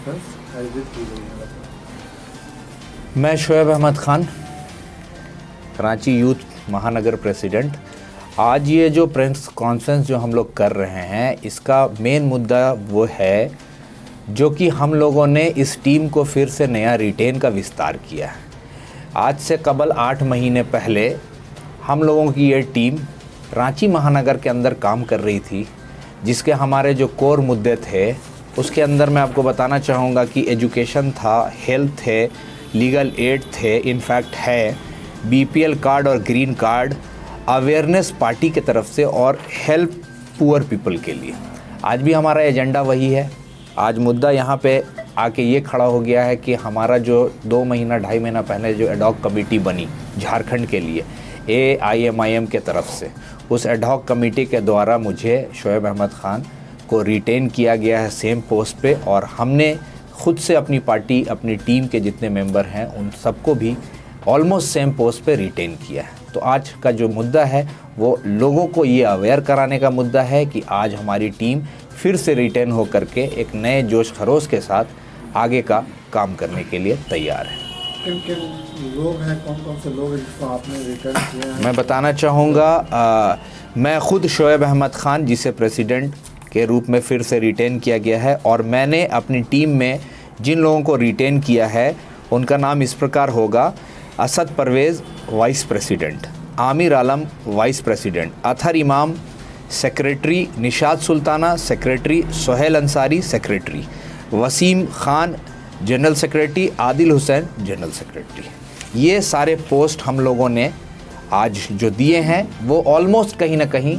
Conference आयोजित की गई है? मैं शोएब अहमद ख़ान, कराची यूथ महानगर प्रेसिडेंट। आज ये जो प्रेस कॉन्फ्रेंस जो हम लोग कर रहे हैं, इसका मेन मुद्दा वो है जो कि हम लोगों ने इस टीम को फिर से नया रिटेन का विस्तार किया है। आज से कबल 8 महीने पहले हम लोगों की ये टीम रांची महानगर के अंदर काम कर रही थी, जिसके हमारे जो कोर मुद्दे थे उसके अंदर मैं आपको बताना चाहूँगा कि एजुकेशन था, हेल्थ थे, लीगल एड थे, इनफैक्ट है, बीपीएल कार्ड और ग्रीन कार्ड, अवेयरनेस पार्टी की तरफ से और हेल्प पुअर पीपल के लिए। आज भी हमारा एजेंडा वही है। आज मुद्दा यहाँ पे आके ये खड़ा हो गया है कि हमारा जो 2 महीना 2.5 महीना पहले जो एडॉक कमेटी बनी झारखंड के लिए AIMIM के तरफ से, उस एडॉक कमेटी के द्वारा मुझे शोएब अहमद ख़ान को रिटेन किया गया है सेम पोस्ट पे, और हमने खुद से अपनी पार्टी, अपनी टीम के जितने मेंबर हैं उन सबको भी ऑलमोस्ट सेम पोस्ट पे रिटेन किया है। तो आज का जो मुद्दा है वो लोगों को ये अवेयर कराने का मुद्दा है कि आज हमारी टीम फिर से रिटेन होकर के एक नए जोश खरोश के साथ आगे का काम करने के लिए तैयार है। किन लोग हैं, कौन कौन से लोग हैं जिसको आपने रिटर्न किया है? मैं बताना चाहूँगा, मैं ख़ुद शोएब अहमद ख़ान, जिसे प्रेसिडेंट के रूप में फिर से रिटेन किया गया है, और मैंने अपनी टीम में जिन लोगों को रिटेन किया है उनका नाम इस प्रकार होगा: Asad Parvez vice president, Aamir Alam vice president, Athar Imam secretary, Nishat Sultana secretary, Sohail Ansari secretary, Wasim Khan general secretary, Adil Hussain general secretary. ये सारे पोस्ट हम लोगों ने आज जो दिए हैं वो ऑलमोस्ट कहीं ना कहीं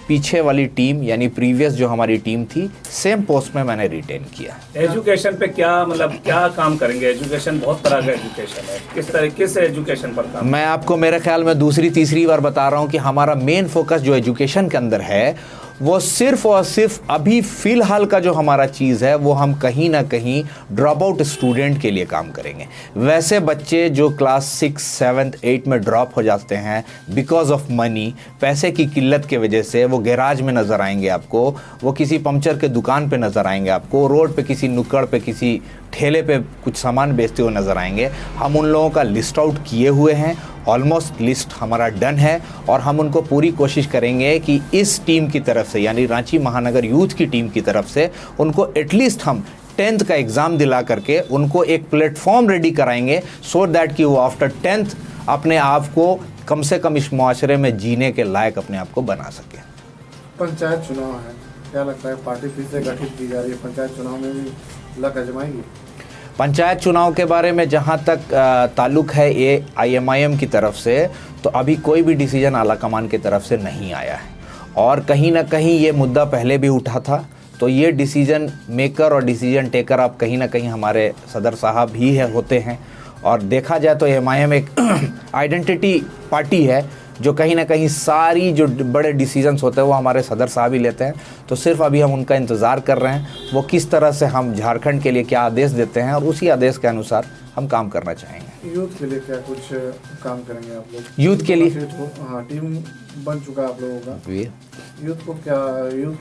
पीछे वाली टीम यानी प्रीवियस जो हमारी टीम थी सेम पोस्ट में मैंने रिटेन किया। एजुकेशन पे क्या काम करेंगे? एजुकेशन बहुत तरह का एजुकेशन है, किस तरीके से एजुकेशन पर काम? मैं आपको मेरे ख्याल में दूसरी तीसरी बार बता रहा हूँ कि हमारा मेन फोकस जो एजुकेशन के अंदर है वो सिर्फ और सिर्फ अभी फ़िलहाल का जो हमारा चीज़ है वो हम कहीं ना कहीं ड्रॉप आउट स्टूडेंट के लिए काम करेंगे। वैसे बच्चे जो क्लास 6, 7, 8 में ड्रॉप हो जाते हैं बिकॉज ऑफ मनी, पैसे की किल्लत के वजह से, वो गैराज में नज़र आएंगे आपको, वो किसी पंक्चर के दुकान पे नज़र आएंगे आपको, रोड पे किसी नुक्कड़ पे किसी ठेले पे कुछ सामान बेचते हुए नज़र आएंगे। हम उन लोगों का लिस्ट आउट किए हुए हैं, ऑलमोस्ट लिस्ट हमारा डन है, और हम उनको पूरी कोशिश करेंगे कि इस टीम की तरफ से यानी रांची महानगर यूथ की टीम की तरफ से उनको एटलीस्ट हम 10th का एग्ज़ाम दिला करके उनको एक प्लेटफॉर्म रेडी कराएंगे, सो दैट कि वो आफ्टर 10th अपने आप को कम से कम इस मुआशरे में जीने के लायक अपने आप को बना सके। पंचायत चुनाव है, क्या लगता है पार्टी फिर से गठित की जा रही है, पंचायत चुनाव में भी लक आजमाएगी? पंचायत चुनाव के बारे में जहाँ तक ताल्लुक़ है AIMIM की तरफ से, तो अभी कोई भी डिसीजन आला कमान की तरफ से नहीं आया है, और कहीं ना कहीं ये मुद्दा पहले भी उठा था। तो ये डिसीजन मेकर और डिसीजन टेकर आप कहीं ना कहीं हमारे सदर साहब ही होते हैं, और देखा जाए तो AIMIM एक आइडेंटिटी पार्टी है जो कहीं ना कहीं सारी जो बड़े डिसीजंस होते हैं वो हमारे सदर साहब ही लेते हैं। तो सिर्फ अभी हम उनका इंतज़ार कर रहे हैं वो किस तरह से हम झारखंड के लिए क्या आदेश देते हैं, और उसी आदेश के अनुसार हम काम करना चाहेंगे। यूथ के लिए क्या कुछ काम करेंगे आप लोग? यूथ के लिए टीम बन चुका आप लोगों का, यूथ को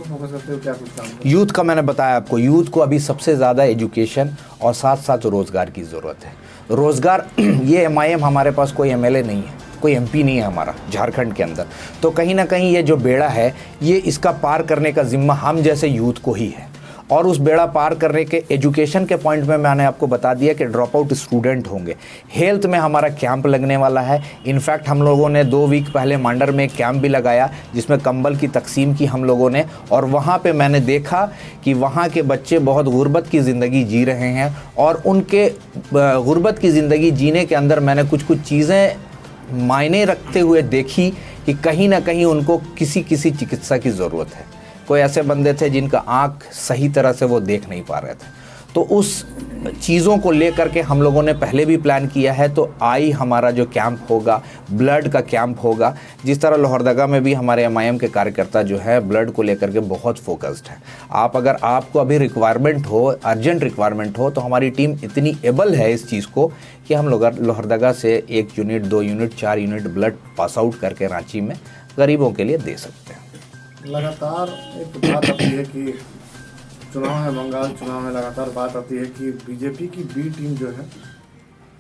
फोकस करते हो, क्या कुछ काम करें? यूथ का मैंने बताया आपको, यूथ को अभी सबसे ज़्यादा एजुकेशन और साथ साथ रोज़गार की ज़रूरत है। रोज़गार ये MIM हमारे पास कोई MLA नहीं है, कोई MP नहीं है हमारा झारखंड के अंदर, तो कहीं ना कहीं ये जो बेड़ा है ये इसका पार करने का ज़िम्मा हम जैसे यूथ को ही है। और उस बेड़ा पार करने के एजुकेशन के पॉइंट में मैंने आपको बता दिया कि ड्रॉप आउट स्टूडेंट होंगे। हेल्थ में हमारा कैंप लगने वाला है। इनफैक्ट हम लोगों ने 2 वीक पहले मांडर में एक कैंप भी लगाया जिसमें कंबल की तकसीम की हम लोगों ने, और वहाँ पे मैंने देखा कि वहाँ के बच्चे बहुत गुर्बत की ज़िंदगी जी रहे हैं, और उनके गुर्बत की ज़िंदगी जीने के अंदर मैंने कुछ चीज़ें मायने रखते हुए देखी कि कहीं ना कहीं उनको किसी चिकित्सा की ज़रूरत है। कोई ऐसे बंदे थे जिनका आँख सही तरह से वो देख नहीं पा रहे थे, तो उस चीज़ों को लेकर के हम लोगों ने पहले भी प्लान किया है। तो हमारा जो कैंप होगा, ब्लड का कैंप होगा, जिस तरह लोहरदगा में भी हमारे MIM के कार्यकर्ता जो है ब्लड को लेकर के बहुत फोकस्ड है। अगर आपको अभी रिक्वायरमेंट हो, अर्जेंट रिक्वायरमेंट हो, तो हमारी टीम इतनी एबल है इस चीज़ को कि हम लोग लोहरदगा से 1 unit, 2 unit, 4 unit blood pass out करके रांची में गरीबों के लिए दे सकते हैं। लगातार एक बात आती है कि चुनाव है, बंगाल चुनाव है, लगातार बात आती है कि बीजेपी की बी टीम जो है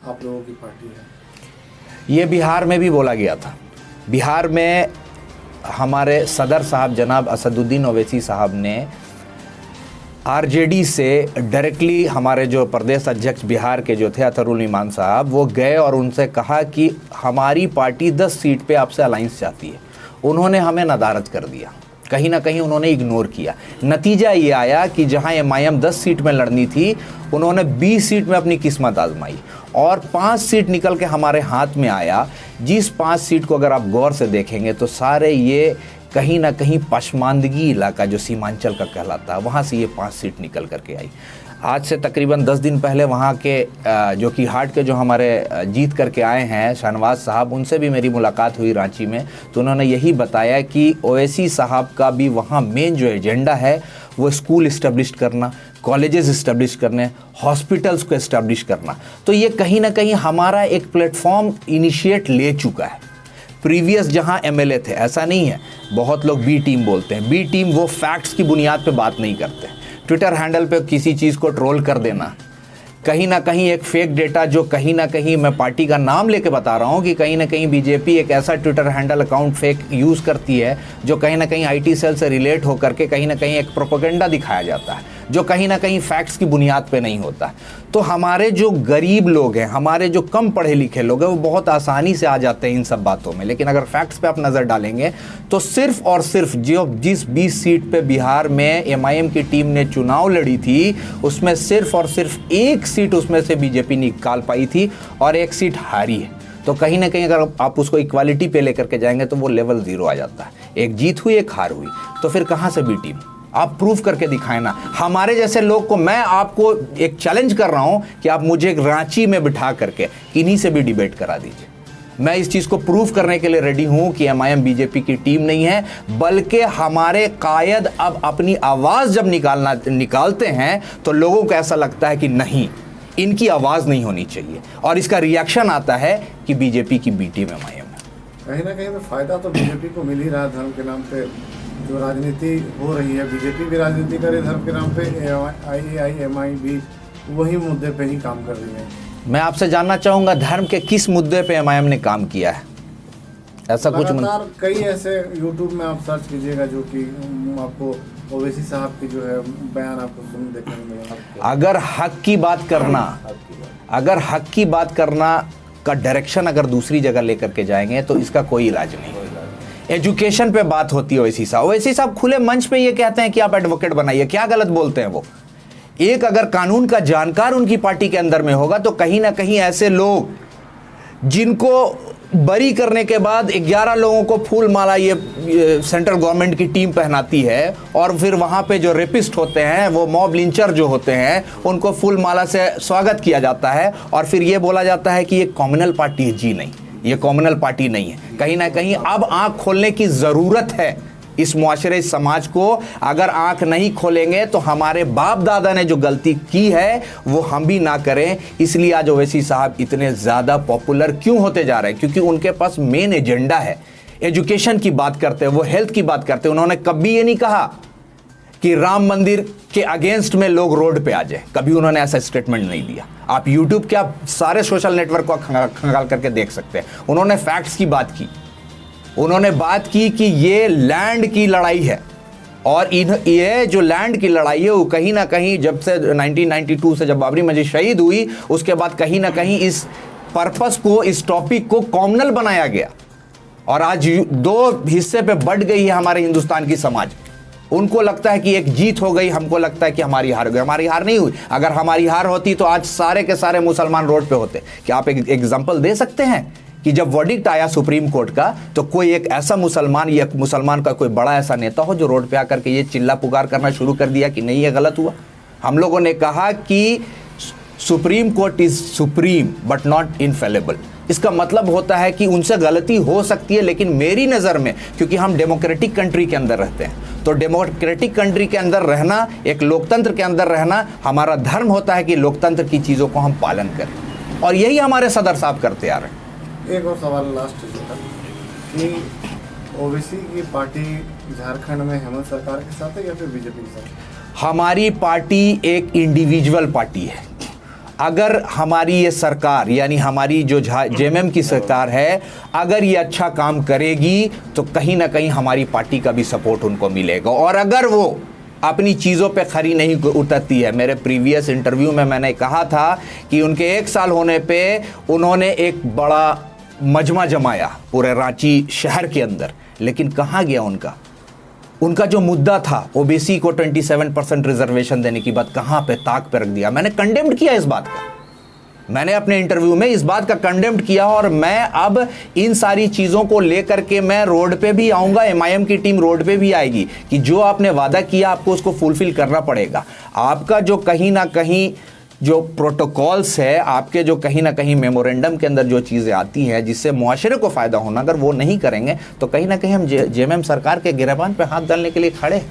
आप लोगों की पार्टी है। ये बिहार में भी बोला गया था। बिहार में हमारे सदर साहब जनाब असदुद्दीन ओवैसी साहब ने आरजेडी से डायरेक्टली हमारे जो प्रदेश अध्यक्ष बिहार के जो थे अतरुल ईमान साहब, वो गए और उनसे कहा कि हमारी पार्टी 10 सीट पे आपसे अलाइंस चाहती है। उन्होंने हमें नदारद कर दिया, कहीं ना कहीं उन्होंने इग्नोर किया। नतीजा ये आया कि जहां एमआईएम 10 सीट में लड़नी थी, उन्होंने 20 सीट में अपनी किस्मत आजमाई और 5 सीट निकल के हमारे हाथ में आया। जिस 5 सीट को अगर आप गौर से देखेंगे तो सारे ये कहीं ना कहीं पश्मानदगी इलाका जो सीमांचल का कहलाता है, वहाँ से ये 5 सीट निकल करके आई। आज से तकरीबन 10 दिन पहले वहाँ के जो कि हार्ट के जो हमारे जीत करके आए हैं शाहनवाज साहब, उनसे भी मेरी मुलाकात हुई रांची में। तो उन्होंने यही बताया कि ओवैसी साहब का भी वहाँ मेन जो एजेंडा है वो स्कूल इस्टेब्लिश करना, कॉलेजेस इस्टेब्लिश करने, हॉस्पिटल्स को इस्टेब्लिश करना। तो ये कहीं ना कहीं हमारा एक प्लेटफॉर्म इनिशिएट ले चुका है। प्रीवियस जहां एमएलए थे, ऐसा नहीं है, बहुत लोग बी टीम बोलते हैं। बी टीम वो फैक्ट्स की बुनियाद पे बात नहीं करते। ट्विटर हैंडल पे किसी चीज़ को ट्रोल कर देना, कहीं ना कहीं एक फेक डेटा, जो कहीं ना कहीं मैं पार्टी का नाम लेके बता रहा हूं कि कहीं ना कहीं बीजेपी एक ऐसा Twitter handle account fake use करती है जो कहीं ना कहीं आईटी सेल से रिलेट होकर के कहीं ना कहीं एक प्रोपेगेंडा दिखाया जाता है जो कहीं ना कहीं फैक्ट्स की बुनियाद पे नहीं होता। तो हमारे जो गरीब लोग हैं, हमारे जो कम पढ़े लिखे लोग हैं, वो बहुत आसानी से आ जाते हैं इन सब बातों में। लेकिन अगर फैक्ट्स पे आप नज़र डालेंगे तो सिर्फ और सिर्फ जिस 20 सीट पे बिहार में एमआईएम की टीम ने चुनाव लड़ी थी, उसमें सिर्फ और सिर्फ 1 सीट उसमें से बीजेपी निकाल पाई थी और 1 सीट हारी है। तो कहीं ना कहीं अगर आप उसको इक्वालिटी पे लेकर के जाएंगे तो वो लेवल 0 आ जाता है। एक जीत हुई, एक हार हुई, तो फिर कहाँ से बी टीम? आप प्रूफ करके दिखाएं ना। हमारे जैसे लोग को मैं आपको एक चैलेंज कर रहा हूं कि आप मुझे रांची में बिठा करके किन्हीं से भी डिबेट करा दीजिए। मैं इस चीज को प्रूफ करने के लिए रेडी हूं कि एमआईएम बीजेपी की टीम नहीं है, बल्कि हमारे कायद अब अपनी आवाज जब निकालते हैं तो लोगों को ऐसा लगता है कि नहीं, इनकी आवाज नहीं होनी चाहिए, और इसका रिएक्शन आता है कि बीजेपी की बी टीम एमआईएम है। कहीं ना कहीं तो फायदा तो बीजेपी को मिल ही रहा है। धर्म के नाम पे जो राजनीति हो रही है, बीजेपी भी राजनीति करे धर्म के नाम पे, आईएआईएमआई भी वही मुद्दे पे ही काम कर रही है। मैं आपसे जानना चाहूंगा धर्म के किस मुद्दे पे एमआईएम ने काम किया है? ऐसा कुछ कई ऐसे यूट्यूब में आप सर्च कीजिएगा जो कि आपको ओवैसी साहब की जो है बयान आपको सुन देखने को मिलेगा। अगर हक की बात करना का डायरेक्शन अगर दूसरी जगह लेकर के जाएंगे तो इसका कोई इलाज नहीं। एजुकेशन पे बात होती है, ओवैसी साहब खुले मंच पे ये कहते हैं कि आप एडवोकेट बनाइए। क्या गलत बोलते हैं वो? एक अगर कानून का जानकार उनकी पार्टी के अंदर में होगा तो कहीं ना कहीं ऐसे लोग जिनको बरी करने के बाद 11 लोगों को फूल माला ये सेंट्रल गवर्नमेंट की टीम पहनाती है, और फिर वहां पे जो रेपिस्ट होते हैं, वो मॉब लिंचर जो होते हैं, उनको फूल माला से स्वागत किया जाता है, और फिर ये बोला जाता है कि ये कम्युनल पार्टी है। जी नहीं, ये कम्युनल पार्टी नहीं है। कहीं ना कहीं अब आंख खोलने की जरूरत है इस मुआशरे, इस समाज को। अगर आंख नहीं खोलेंगे तो हमारे बाप दादा ने जो गलती की है वो हम भी ना करें। इसलिए आज ओवैसी साहब इतने ज्यादा पॉपुलर क्यों होते जा रहे हैं? क्योंकि उनके पास मेन एजेंडा है। एजुकेशन की बात करते हैं, वो हेल्थ की बात करते हैं। उन्होंने कभी ये नहीं कहा कि राम मंदिर के अगेंस्ट में लोग रोड पे आ जाए, कभी उन्होंने ऐसा स्टेटमेंट नहीं दिया। आप यूट्यूब के आप सारे सोशल नेटवर्क को खंगाल करके देख सकते हैं। उन्होंने फैक्ट्स की बात की, उन्होंने बात की कि ये लैंड की लड़ाई है, और ये जो लैंड की लड़ाई है वो कहीं ना कहीं जब से 1992 से जब बाबरी मस्जिद शहीद हुई, उसके बाद कहीं ना कहीं इस पर्पस को, इस टॉपिक को कॉमनल बनाया गया, और आज 2 हिस्से पे बढ़ गई है हमारे हिंदुस्तान की समाज। उनको लगता है कि एक जीत हो गई, हमको लगता है कि हमारी हार हो गई। हमारी हार नहीं हुई। अगर हमारी हार होती तो आज सारे के सारे मुसलमान रोड पे होते। क्या आप एक एग्जाम्पल दे सकते हैं कि जब वर्डिक्ट आया सुप्रीम कोर्ट का तो कोई एक ऐसा मुसलमान या मुसलमान का कोई बड़ा ऐसा नेता हो जो रोड पे आकर के ये चिल्ला पुकार करना शुरू कर दिया कि नहीं, ये गलत हुआ? हम लोगों ने कहा कि supreme court is supreme but not infallible. इसका मतलब होता है कि उनसे गलती हो सकती है, लेकिन मेरी नज़र में, क्योंकि हम डेमोक्रेटिक कंट्री के अंदर रहते हैं, तो डेमोक्रेटिक कंट्री के अंदर रहना, एक लोकतंत्र के अंदर रहना, हमारा धर्म होता है कि लोकतंत्र की चीज़ों को हम पालन करें, और यही हमारे सदर साहब करते आ रहे हैं। एक और सवाल लास्ट कि ओवैसी की पार्टी झारखंड में हेमंत सरकार के साथ है या फिर बीजेपी के साथ? हमारी पार्टी एक इंडिविजुअल पार्टी है। अगर हमारी ये सरकार यानी हमारी जो जेएमएम की सरकार है, अगर ये अच्छा काम करेगी तो कहीं ना कहीं हमारी पार्टी का भी सपोर्ट उनको मिलेगा। और अगर वो अपनी चीज़ों पे खरी नहीं उतरती है, मेरे प्रीवियस इंटरव्यू में मैंने कहा था कि उनके 1 साल होने पे उन्होंने एक बड़ा मजमा जमाया पूरे रांची शहर के अंदर, लेकिन कहाँ गया उनका जो मुद्दा था ओबीसी को 27% रिजर्वेशन देने की बात, कहाँ पे ताक पे रख दिया। मैंने कंडेम्ड किया इस बात का, मैंने अपने इंटरव्यू में इस बात का कंडेम्ड किया। और मैं अब इन सारी चीज़ों को लेकर के मैं रोड पे भी आऊँगा, एमआईएम की टीम रोड पे भी आएगी कि जो आपने वादा किया आपको उसको फुलफिल करना पड़ेगा। आपका जो कहीं ना कहीं जो प्रोटोकॉल्स है, आपके जो कहीं ना कहीं मेमोरेंडम के अंदर जो चीज़ें आती हैं जिससे मुआशरे को फ़ायदा होना, अगर वो नहीं करेंगे तो कहीं ना कहीं हम जेएमएम सरकार के गिरबान पे हाथ डालने के लिए खड़े हैं।